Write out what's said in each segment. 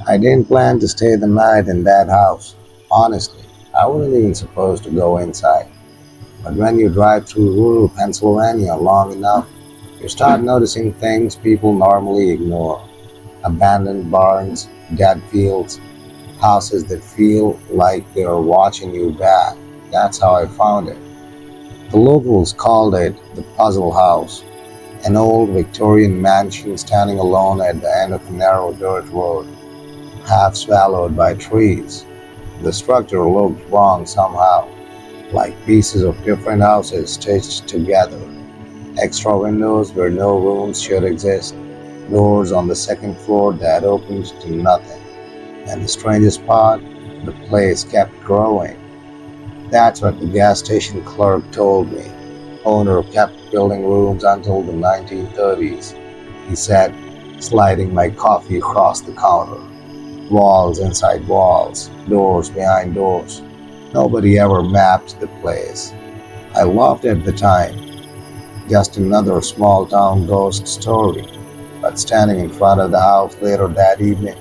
I didn't plan to stay the night in that house. Honestly, I wasn't even supposed to go inside. But when you drive through rural Pennsylvania long enough, you start noticing things people normally ignore. Abandoned barns, dead fields, houses that feel like they're watching you back. That's how I found it. The locals called it the Puzzle House, an old Victorian mansion standing alone at the end of a narrow dirt road, half swallowed by trees. The structure looked wrong somehow, like pieces of different houses stitched together. Extra windows where no rooms should exist, doors on the second floor that opened to nothing. And the strangest part, the place kept growing. That's what the gas station clerk told me. Owner kept building rooms until the 1930s, he said, sliding my coffee across the counter. Walls inside walls, doors behind doors. Nobody ever mapped the place. I laughed at the time, just another small town ghost story. But standing in front of the house later that evening,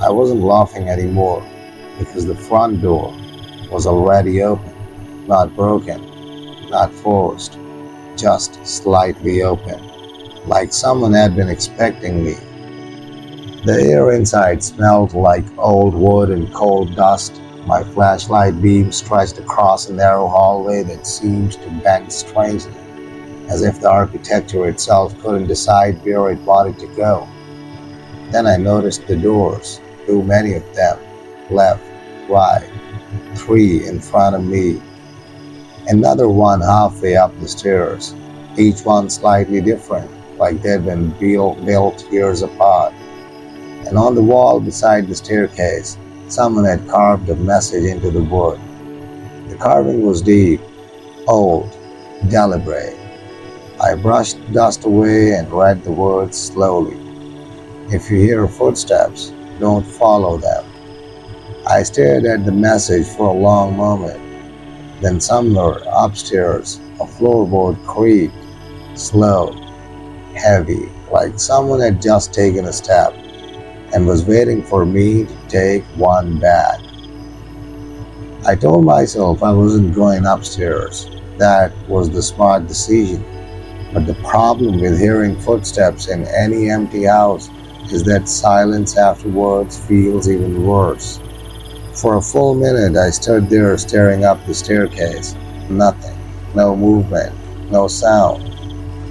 I wasn't laughing anymore because the front door was already open, not broken, not forced, just slightly open, like someone had been expecting me. The air inside smelled like old wood and coal dust. My flashlight beam stretched across a narrow hallway that seemed to bend strangely, as if the architecture itself couldn't decide where it wanted to go. Then I noticed the doors, too many of them, left, right, three in front of me, another one halfway up the stairs, each one slightly different, like they'd been built years apart. And on the wall beside the staircase, someone had carved a message into the wood. The carving was deep, old, deliberate. I brushed dust away and read the words slowly. If you hear footsteps, don't follow them. I stared at the message for a long moment. Then somewhere upstairs, a floorboard creaked, slow, heavy, like someone had just taken a step and was waiting for me to take one back. I told myself I wasn't going upstairs. That was the smart decision. But the problem with hearing footsteps in any empty house is that silence afterwards feels even worse. For a full minute, I stood there staring up the staircase. Nothing, no movement, no sound,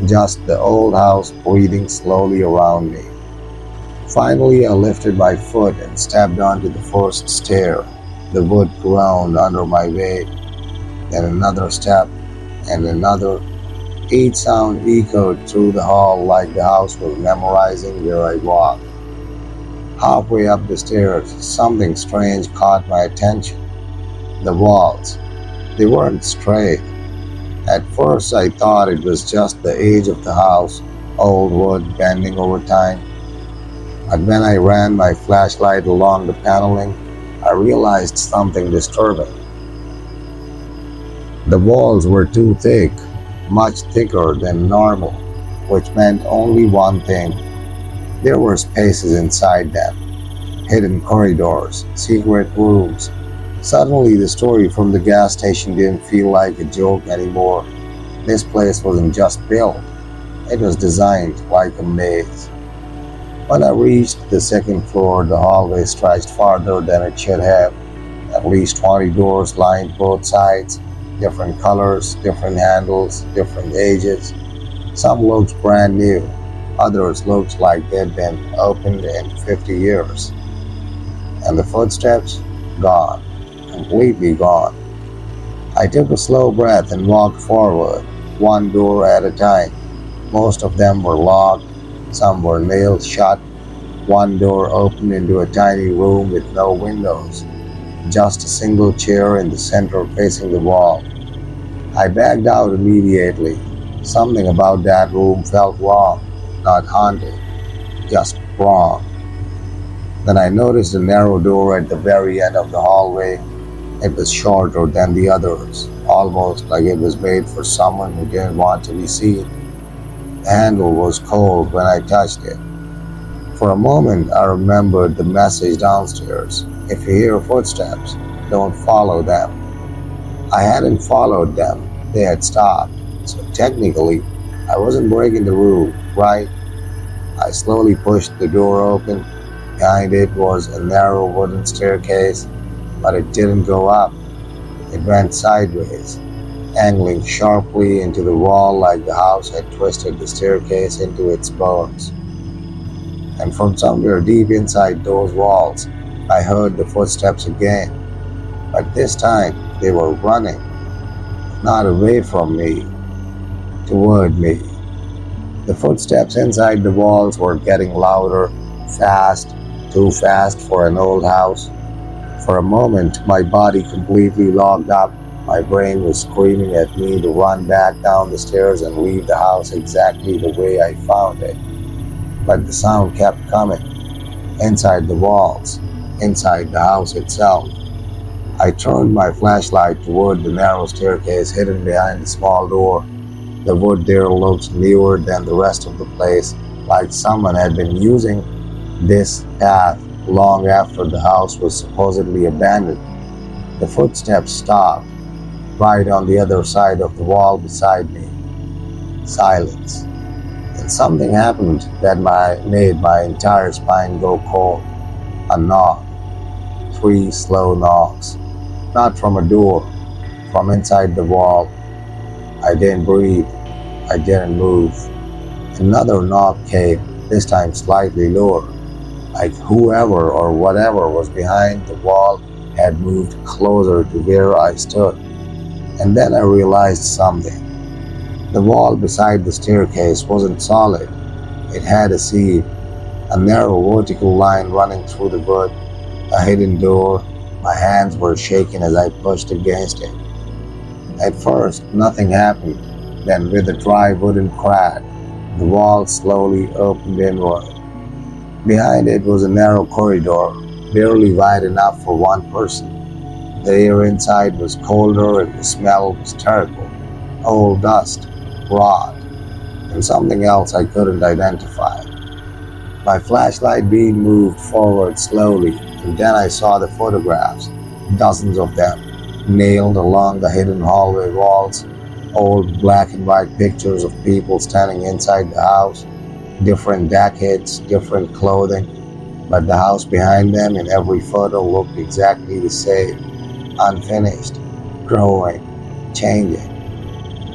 just the old house breathing slowly around me. Finally, I lifted my foot and stepped onto the first stair. The wood groaned under my weight, then another step, and another. Each sound echoed through the hall like the house was memorizing where I walked. Halfway up the stairs, something strange caught my attention. The walls. They weren't straight. At first, I thought it was just the age of the house, old wood bending over time. But when I ran my flashlight along the paneling, I realized something disturbing. The walls were too thick, much thicker than normal, which meant only one thing. There were spaces inside them, hidden corridors, secret rooms. Suddenly, the story from the gas station didn't feel like a joke anymore. This place wasn't just built, it was designed like a maze. When I reached the second floor, the hallway stretched farther than it should have. At least 20 doors lined both sides, different colors, different handles, different ages. Some looked brand new, others looked like they'd been opened in 50 years. And the footsteps? Gone, completely gone. I took a slow breath and walked forward, one door at a time. Most of them were locked, some were nailed shut. One door opened into a tiny room with no windows, just a single chair in the center facing the wall. I backed out immediately. Something about that room felt wrong, not haunted, just wrong. Then I noticed a narrow door at the very end of the hallway. It was shorter than the others, almost like it was made for someone who didn't want to be seen. The handle was cold when I touched it. For a moment, I remembered the message downstairs. If you hear footsteps, don't follow them. I hadn't followed them. They had stopped. So technically, I wasn't breaking the rule, right? I slowly pushed the door open. Behind it was a narrow wooden staircase, but it didn't go up. It went sideways, angling sharply into the wall like the house had twisted the staircase into its bones. And from somewhere deep inside those walls, I heard the footsteps again, but this time they were running, not away from me, toward me. The footsteps inside the walls were getting louder, fast, too fast for an old house. For a moment, my body completely locked up. My brain was screaming at me to run back down the stairs and leave the house exactly the way I found it. But the sound kept coming, inside the walls, inside the house itself. I turned my flashlight toward the narrow staircase hidden behind the small door. The wood there looked newer than the rest of the place, like someone had been using this path long after the house was supposedly abandoned. The footsteps stopped, right on the other side of the wall beside me. Silence. And something happened that made my entire spine go cold. A knock. 3 slow knocks. Not from a door, from inside the wall. I didn't breathe. I didn't move. Another knock came, this time slightly lower, like whoever or whatever was behind the wall had moved closer to where I stood. And then I realized something. The wall beside the staircase wasn't solid. It had a seam, a narrow vertical line running through the wood, a hidden door. My hands were shaking as I pushed against it. At first, nothing happened. Then, with a dry wooden crack, the wall slowly opened inward. Behind it was a narrow corridor, barely wide enough for one person. The air inside was colder and the smell was terrible. Old dust, rot, and something else I couldn't identify. My flashlight beam moved forward slowly, and then I saw the photographs, dozens of them, nailed along the hidden hallway walls, old black and white pictures of people standing inside the house, different decades, different clothing, but the house behind them in every photo looked exactly the same, unfinished, growing, changing.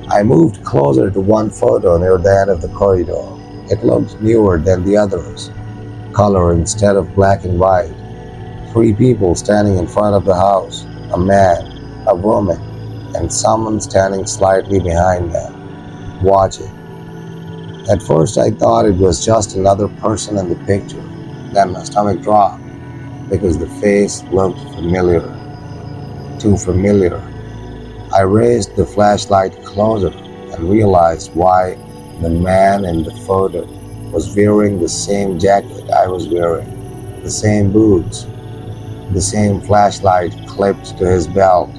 I moved closer to one photo near the end of the corridor. It looked newer than the others, color instead of black and white. 3 people standing in front of the house, a man, a woman, and someone standing slightly behind them, watching. At first I thought it was just another person in the picture. Then my stomach dropped because the face looked familiar, too familiar. I raised the flashlight closer and realized why the man in the photo was wearing the same jacket I was wearing, the same boots, the same flashlight clipped to his belt,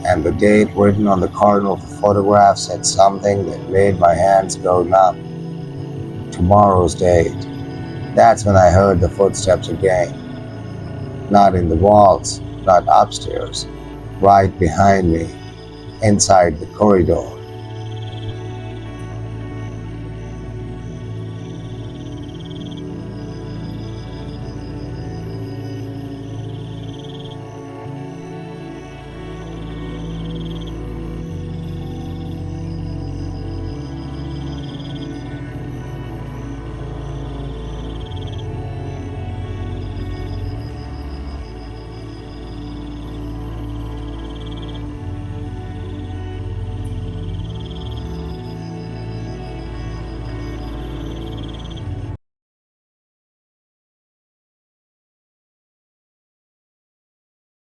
and the date written on the corner of the photograph said something that made my hands go numb. Tomorrow's date. That's when I heard the footsteps again. Not in the walls, not upstairs, right behind me, inside the corridor.